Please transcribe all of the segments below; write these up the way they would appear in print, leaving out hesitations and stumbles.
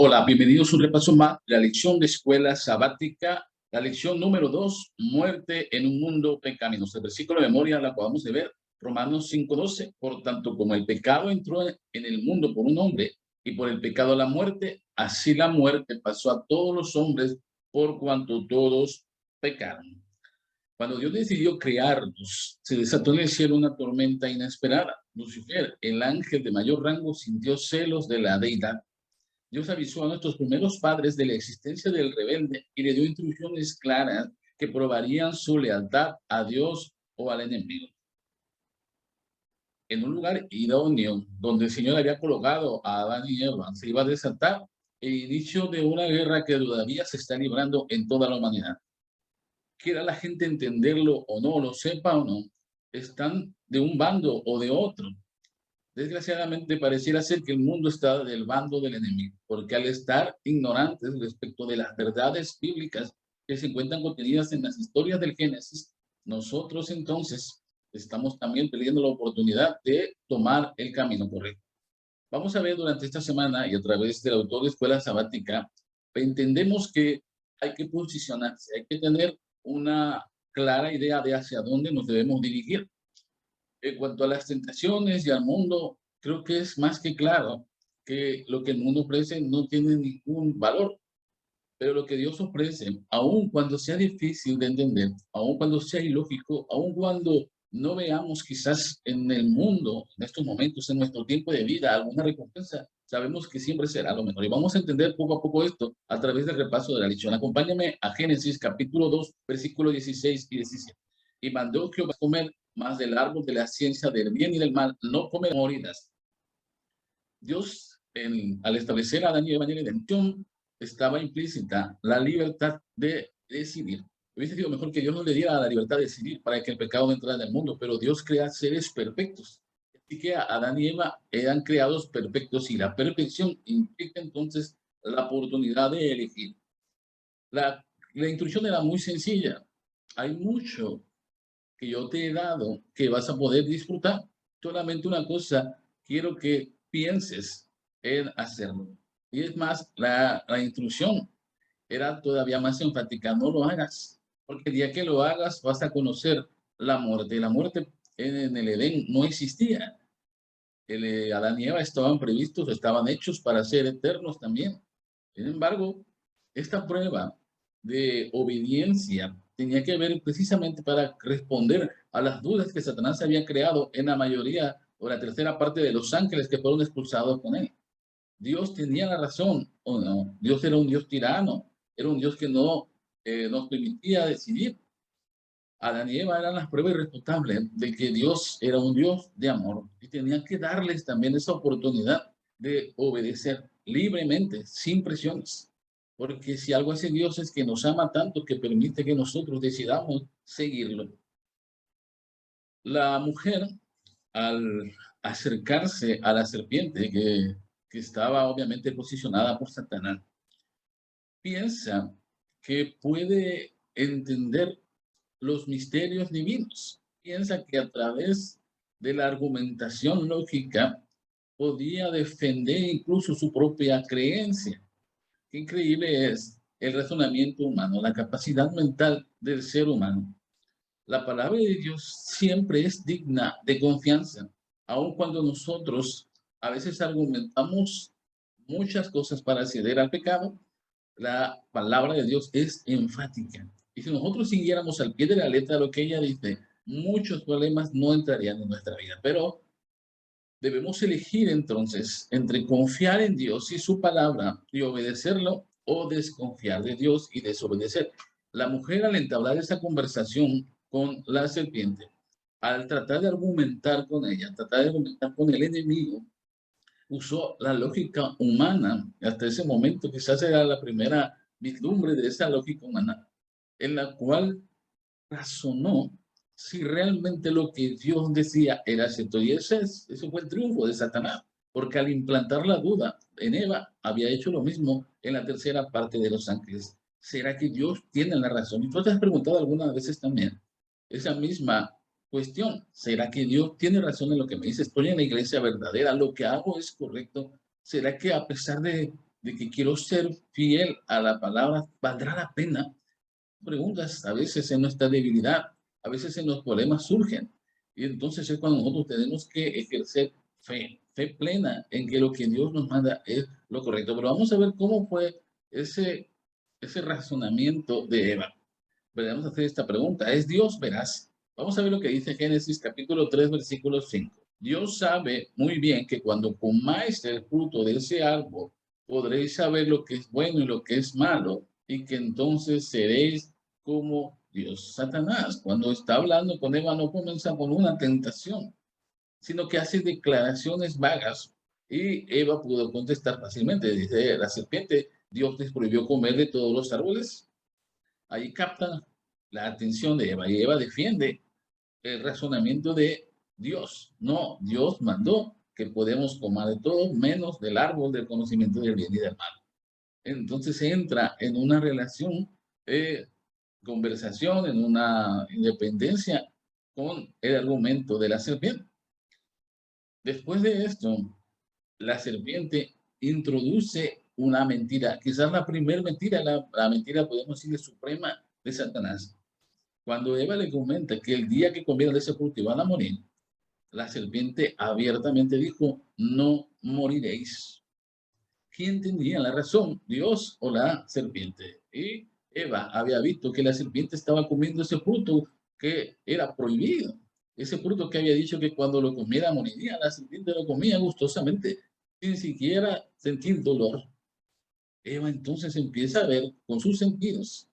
Hola, bienvenidos a un repaso más de la lección de escuela sabática, la lección número 2, muerte en un mundo pecaminoso. El versículo de memoria la acabamos de ver, Romanos 5:12. Por tanto, como el pecado entró en el mundo por un hombre y por el pecado la muerte, así la muerte pasó a todos los hombres por cuanto todos pecaron. Cuando Dios decidió crearnos, se desató en el cielo una tormenta inesperada. Lucifer, el ángel de mayor rango, sintió celos de la deidad. Dios avisó a nuestros primeros padres de la existencia del rebelde y le dio instrucciones claras que probarían su lealtad a Dios o al enemigo. En un lugar idóneo donde el Señor había colocado a Adán y Eva, se iba a desatar el inicio de una guerra que todavía se está librando en toda la humanidad. Quiera la gente entenderlo o no, lo sepa o no, están de un bando o de otro. Desgraciadamente pareciera ser que el mundo está del bando del enemigo, porque al estar ignorantes respecto de las verdades bíblicas que se encuentran contenidas en las historias del Génesis, nosotros entonces estamos también perdiendo la oportunidad de tomar el camino correcto. Vamos a ver durante esta semana y a través del autor de Escuela Sabática, entendemos que hay que posicionarse, hay que tener una clara idea de hacia dónde nos debemos dirigir. En cuanto a las tentaciones y al mundo, creo que es más que claro que lo que el mundo ofrece no tiene ningún valor, pero lo que Dios ofrece, aun cuando sea difícil de entender, aun cuando sea ilógico, aun cuando no veamos quizás en el mundo, en estos momentos, en nuestro tiempo de vida, alguna recompensa, sabemos que siempre será lo mejor. Y vamos a entender poco a poco esto a través del repaso de la lección. Acompáñame a Génesis capítulo 2, versículos 16 y 17. Y mandó Jehová comer más del árbol de la ciencia del bien y del mal, no comer morirás. Dios, al establecer a Adán y Eva en el Edén, estaba implícita la libertad de decidir. Hubiese sido mejor que Dios no le diera la libertad de decidir para que el pecado no entrara en el mundo, pero Dios crea seres perfectos. Así que Adán y Eva eran creados perfectos y la perfección implica entonces la oportunidad de elegir. La instrucción era muy sencilla. Hay mucho que yo te he dado que vas a poder disfrutar. Solamente una cosa, quiero que pienses en hacerlo. Y es más, la instrucción era todavía más enfática, no lo hagas, porque el día que lo hagas vas a conocer la muerte. Y la muerte en el Edén no existía. Adán y Eva estaban previstos, estaban hechos para ser eternos también. Sin embargo, esta prueba de obediencia tenía que ver precisamente para responder a las dudas que Satanás había creado en la mayoría o la tercera parte de los ángeles que fueron expulsados con él. Dios tenía la razón o no. Dios era un Dios tirano, era un Dios que no nos permitía decidir. Adán y Eva eran las pruebas irrefutables de que Dios era un Dios de amor y tenían que darles también esa oportunidad de obedecer libremente, sin presiones. Porque si algo hace Dios es que nos ama tanto que permite que nosotros decidamos seguirlo. La mujer, al acercarse a la serpiente que estaba obviamente posicionada por Satanás, piensa que puede entender los misterios divinos. Piensa que a través de la argumentación lógica podía defender incluso su propia creencia. Qué increíble es el razonamiento humano, la capacidad mental del ser humano. La palabra de Dios siempre es digna de confianza, aun cuando nosotros a veces argumentamos muchas cosas para acceder al pecado. La palabra de Dios es enfática. Y si nosotros siguiéramos al pie de la letra lo que ella dice, muchos problemas no entrarían en nuestra vida. Pero debemos elegir entonces entre confiar en Dios y su palabra y obedecerlo o desconfiar de Dios y desobedecer. La mujer, al entablar esa conversación con la serpiente, al tratar de argumentar con ella, tratar de argumentar con el enemigo, usó la lógica humana. Hasta ese momento quizás era la primera vislumbre de esa lógica humana, en la cual razonó si realmente lo que Dios decía era cierto. Y ese fue el triunfo de Satanás, porque al implantar la duda en Eva, había hecho lo mismo en la tercera parte de los ángeles. ¿Será que Dios tiene la razón? Y tú te has preguntado algunas veces también esa misma cuestión. ¿Será que Dios tiene razón en lo que me dice? Estoy en la iglesia verdadera, lo que hago es correcto. ¿Será que a pesar de de que quiero ser fiel a la palabra, ¿valdrá la pena? Preguntas a veces en nuestra debilidad, a veces en los problemas surgen. Y entonces es cuando nosotros tenemos que ejercer fe plena en que lo que Dios nos manda es lo correcto. Pero vamos a ver cómo fue ese razonamiento de Eva. Podemos hacer esta pregunta, ¿es Dios veraz? Vamos a ver lo que dice Génesis capítulo 3, versículo 5. Dios sabe muy bien que cuando comáis del fruto de ese árbol, podréis saber lo que es bueno y lo que es malo, y que entonces seréis como Dios. Satanás, cuando está hablando con Eva, no comienza con una tentación, sino que hace declaraciones vagas. Y Eva pudo contestar fácilmente. Dice la serpiente, Dios les prohibió comer de todos los árboles. Ahí capta la atención de Eva, y Eva defiende el razonamiento de Dios. No, Dios mandó que podemos comer de todo menos del árbol del conocimiento del bien y del mal. Entonces entra en una relación, conversación, en una independencia con el argumento de la serpiente. Después de esto, la serpiente introduce una mentira, quizás la primera mentira, la mentira, podemos decir, suprema de Satanás. Cuando Eva le comenta que el día que comieran de ese fruto iban a morir, la serpiente abiertamente dijo, no moriréis. ¿Quién tenía la razón, Dios o la serpiente? Y Eva había visto que la serpiente estaba comiendo ese fruto que era prohibido. Ese fruto que había dicho que cuando lo comiera moriría, la serpiente lo comía gustosamente, sin siquiera sentir dolor. Eva entonces empieza a ver con sus sentidos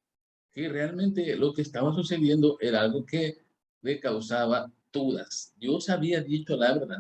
que realmente lo que estaba sucediendo era algo que le causaba dudas. Dios había dicho la verdad.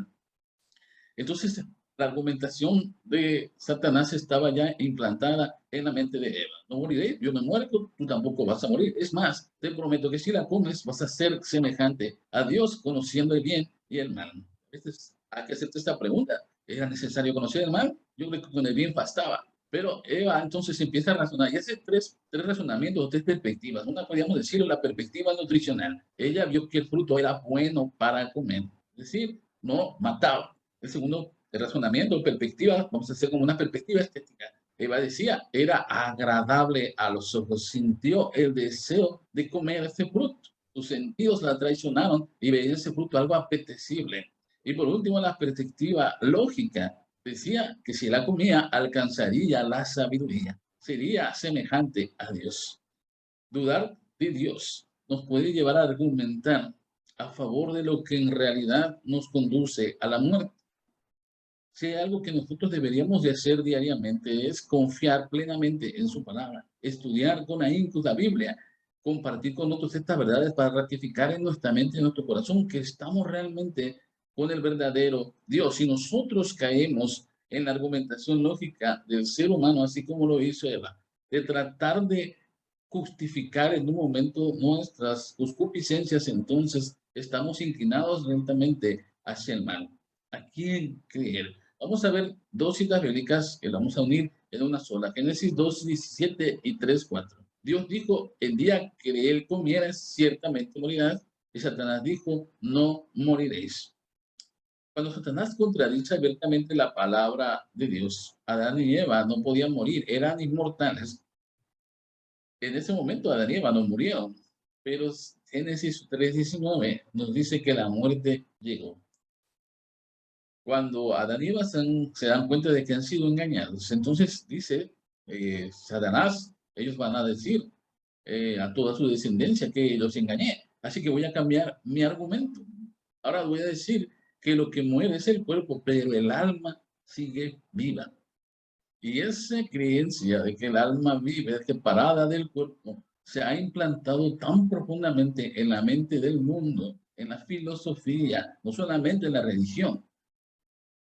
Entonces, la argumentación de Satanás estaba ya implantada en la mente de Eva. No moriré, yo me muero, tú tampoco vas a morir. Es más, te prometo que si la comes vas a ser semejante a Dios, conociendo el bien y el mal. Entonces, hay que hacerte esta pregunta. ¿Era necesario conocer el mal? Yo creo que con el bien bastaba. Pero Eva entonces empieza a razonar y hace tres razonamientos, tres perspectivas. Una podríamos decir la perspectiva nutricional. Ella vio que el fruto era bueno para comer, es decir, no mataba. El segundo razonamiento, perspectiva, vamos a hacer como una perspectiva estética. Eva decía, era agradable a los ojos, sintió el deseo de comer ese fruto. Sus sentidos la traicionaron y veía ese fruto algo apetecible. Y por último, la perspectiva lógica decía que si la comía alcanzaría la sabiduría, sería semejante a Dios. Dudar de Dios nos puede llevar a argumentar a favor de lo que en realidad nos conduce a la muerte. Si hay algo que nosotros deberíamos de hacer diariamente es confiar plenamente en su palabra, estudiar con ahínco la Biblia, compartir con otros estas verdades para ratificar en nuestra mente y en nuestro corazón que estamos realmente con el verdadero Dios. Si nosotros caemos en la argumentación lógica del ser humano, así como lo hizo Eva, de tratar de justificar en un momento nuestras concupiscencias, entonces estamos inclinados lentamente hacia el mal. ¿A quién creer? Vamos a ver dos citas bíblicas que vamos a unir en una sola. Génesis 2:17 y 3:4. Dios dijo, el día que de él comieras, ciertamente morirás. Y Satanás dijo, no moriréis. Cuando Satanás contradice abiertamente la palabra de Dios, Adán y Eva no podían morir, eran inmortales. En ese momento Adán y Eva no murieron, pero Génesis 3:19 nos dice que la muerte llegó. Cuando Adán y Eva se dan cuenta de que han sido engañados, entonces dice Satanás, ellos van a decir a toda su descendencia que los engañé. Así que voy a cambiar mi argumento. Ahora voy a decir que lo que muere es el cuerpo, pero el alma sigue viva. Y esa creencia de que el alma vive separada del cuerpo se ha implantado tan profundamente en la mente del mundo, en la filosofía, no solamente en la religión.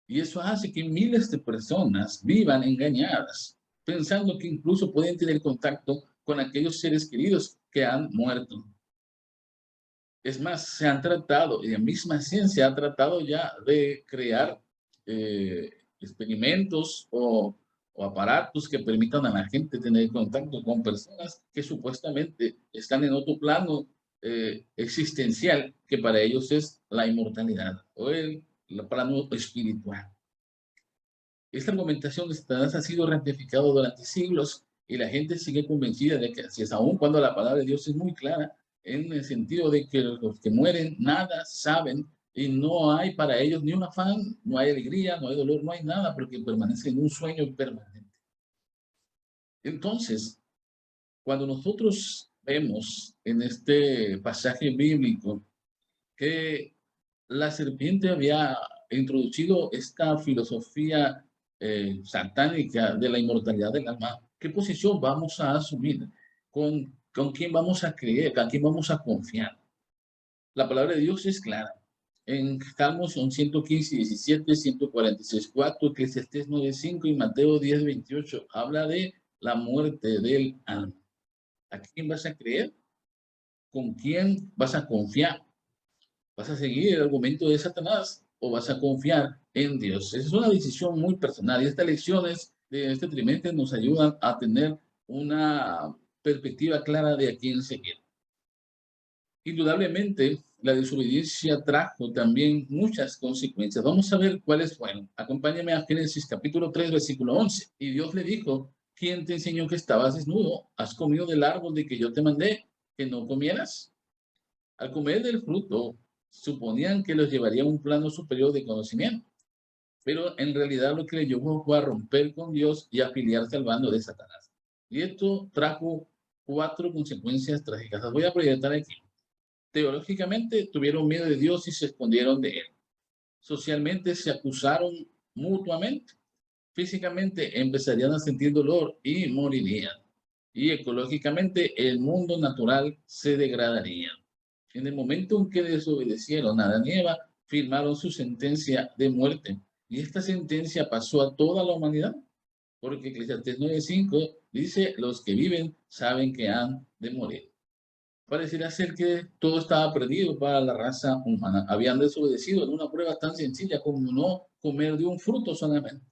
Y eso hace que miles de personas vivan engañadas, pensando que incluso pueden tener contacto con aquellos seres queridos que han muerto. Es más, se han tratado, y la misma ciencia ha tratado ya de crear experimentos o aparatos que permitan a la gente tener contacto con personas que supuestamente están en otro plano existencial, que para ellos es la inmortalidad o el plano espiritual. Esta argumentación de Satanás ha sido ratificada durante siglos y la gente sigue convencida de que así es, aun cuando la palabra de Dios es muy clara en el sentido de que los que mueren nada saben y no hay para ellos ni un afán, no hay alegría, no hay dolor, no hay nada, porque permanecen en un sueño permanente. Entonces, cuando nosotros vemos en este pasaje bíblico que la serpiente había introducido esta filosofía satánica de la inmortalidad del alma, ¿qué posición vamos a asumir? ¿Con quién vamos a creer? ¿A quién vamos a confiar? La palabra de Dios es clara. En Salmos son 115, 17, 146, 4, Eclesiastés 9, 5 y Mateo 10, 28. Habla de la muerte del alma. ¿A quién vas a creer? ¿Con quién vas a confiar? ¿Vas a seguir el argumento de Satanás o vas a confiar en Dios? Esa es una decisión muy personal y estas lecciones de este trimestre nos ayudan a tener una perspectiva clara de a quién seguir. Indudablemente, la desobediencia trajo también muchas consecuencias. Vamos a ver cuáles fueron. Acompáñame a Génesis capítulo 3, versículo 11. Y Dios le dijo, ¿quién te enseñó que estabas desnudo? ¿Has comido del árbol de que yo te mandé que no comieras? Al comer del fruto, suponían que los llevaría a un plano superior de conocimiento, pero en realidad lo que le llevó fue a romper con Dios y afiliarse al bando de Satanás. Y esto trajo 4 consecuencias trágicas. Las voy a proyectar aquí. Teológicamente tuvieron miedo de Dios y se escondieron de él. Socialmente se acusaron mutuamente. Físicamente empezarían a sentir dolor y morirían. Y ecológicamente el mundo natural se degradaría. En el momento en que desobedecieron a Adán y Eva, firmaron su sentencia de muerte. Y esta sentencia pasó a toda la humanidad, porque Eclesiastés 9:5 dice, los que viven saben que han de morir. Pareciera ser que todo estaba perdido para la raza humana. Habían desobedecido en una prueba tan sencilla como no comer de un fruto solamente.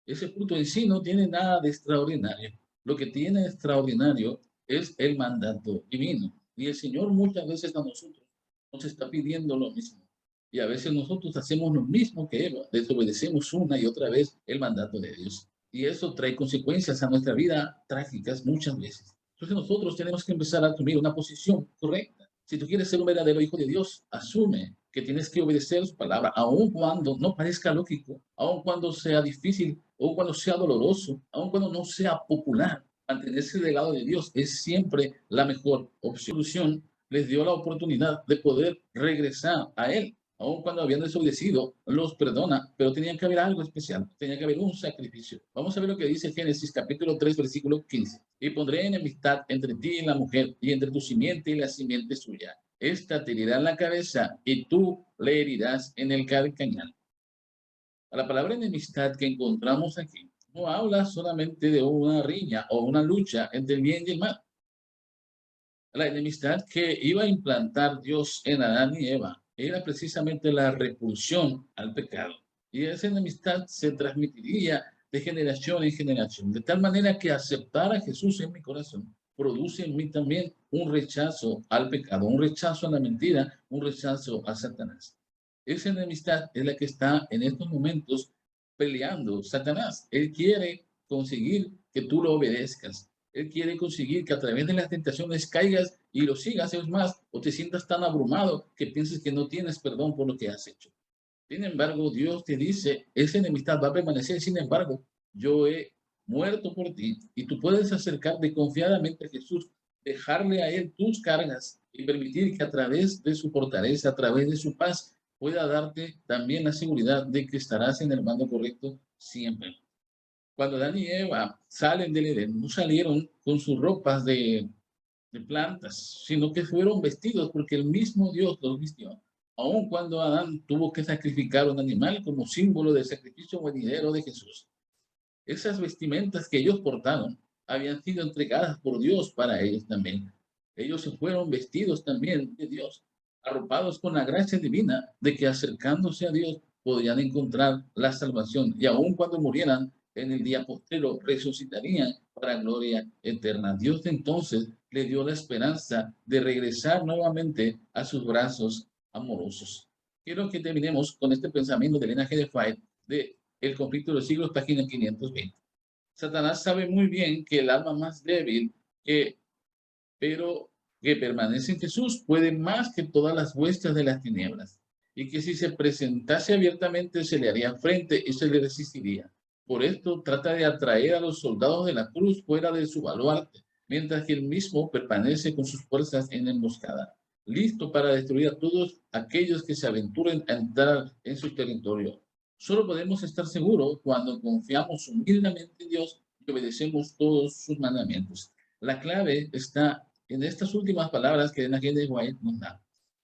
Ese fruto en sí no tiene nada de extraordinario. Lo que tiene de extraordinario es el mandato divino. Y el Señor muchas veces a nosotros nos está pidiendo lo mismo. Y a veces nosotros hacemos lo mismo que Eva, desobedecemos una y otra vez el mandato de Dios. Y eso trae consecuencias a nuestra vida trágicas muchas veces. Entonces nosotros tenemos que empezar a asumir una posición correcta. Si tú quieres ser un verdadero hijo de Dios, asume que tienes que obedecer su palabra, aun cuando no parezca lógico, aun cuando sea difícil, aun cuando sea doloroso, aun cuando no sea popular. Mantenerse del lado de Dios es siempre la mejor opción. Les dio la oportunidad de poder regresar a Él. Aun cuando habían desobedecido, los perdona, pero tenía que haber algo especial, tenía que haber un sacrificio. Vamos a ver lo que dice Génesis capítulo 3, versículo 15. Y pondré enemistad entre ti y la mujer, y entre tu simiente y la simiente suya. Esta te herirá en la cabeza, y tú le herirás en el calcañal. La palabra enemistad que encontramos aquí no habla solamente de una riña o una lucha entre el bien y el mal. La enemistad que iba a implantar Dios en Adán y Eva era precisamente la repulsión al pecado. Y esa enemistad se transmitiría de generación en generación, de tal manera que aceptar a Jesús en mi corazón produce en mí también un rechazo al pecado, un rechazo a la mentira, un rechazo a Satanás. Esa enemistad es la que está en estos momentos peleando Satanás. Él quiere conseguir que tú lo obedezcas. Él quiere conseguir que a través de las tentaciones caigas y lo sigas, es más, o te sientas tan abrumado que pienses que no tienes perdón por lo que has hecho. Sin embargo, Dios te dice, esa enemistad va a permanecer, sin embargo, yo he muerto por ti y tú puedes acercarte confiadamente a Jesús, dejarle a Él tus cargas y permitir que a través de su fortaleza, a través de su paz, pueda darte también la seguridad de que estarás en el mando correcto siempre. Cuando Adán y Eva salen del Edén, no salieron con sus ropas de plantas, sino que fueron vestidos porque el mismo Dios los vistió. Aun cuando Adán tuvo que sacrificar un animal como símbolo del sacrificio venidero de Jesús. Esas vestimentas que ellos portaron habían sido entregadas por Dios para ellos también. Ellos se fueron vestidos también de Dios, arropados con la gracia divina de que acercándose a Dios podían encontrar la salvación. Y aun cuando murieran en el día posterior, resucitarían para gloria eterna. Dios entonces le dio la esperanza de regresar nuevamente a sus brazos amorosos. Quiero que terminemos con este pensamiento de Elena G. de White de El conflicto de los siglos, página 520. Satanás sabe muy bien que el alma más débil, pero que permanece en Jesús, puede más que todas las huestes de las tinieblas, y que si se presentase abiertamente se le haría frente y se le resistiría. Por esto trata de atraer a los soldados de la cruz fuera de su baluarte, mientras que él mismo permanece con sus fuerzas en emboscada, listo para destruir a todos aquellos que se aventuren a entrar en su territorio. Solo podemos estar seguros cuando confiamos humildemente en Dios y obedecemos todos sus mandamientos. La clave está en estas últimas palabras que Ellen G. White nos da.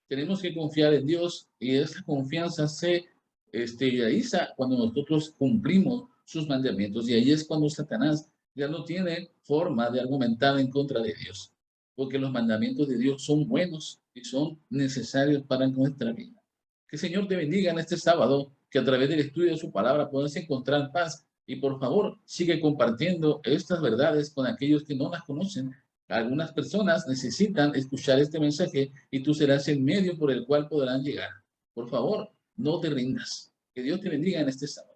Tenemos que confiar en Dios y esa confianza se realiza cuando nosotros cumplimos sus mandamientos, y ahí es cuando Satanás ya no tiene forma de argumentar en contra de Dios, porque los mandamientos de Dios son buenos y son necesarios para nuestra vida. Que el Señor te bendiga en este sábado, que a través del estudio de su palabra puedas encontrar paz, y por favor sigue compartiendo estas verdades con aquellos que no las conocen. Algunas personas necesitan escuchar este mensaje y tú serás el medio por el cual podrán llegar. Por favor, no te rindas. Que Dios te bendiga en este sábado.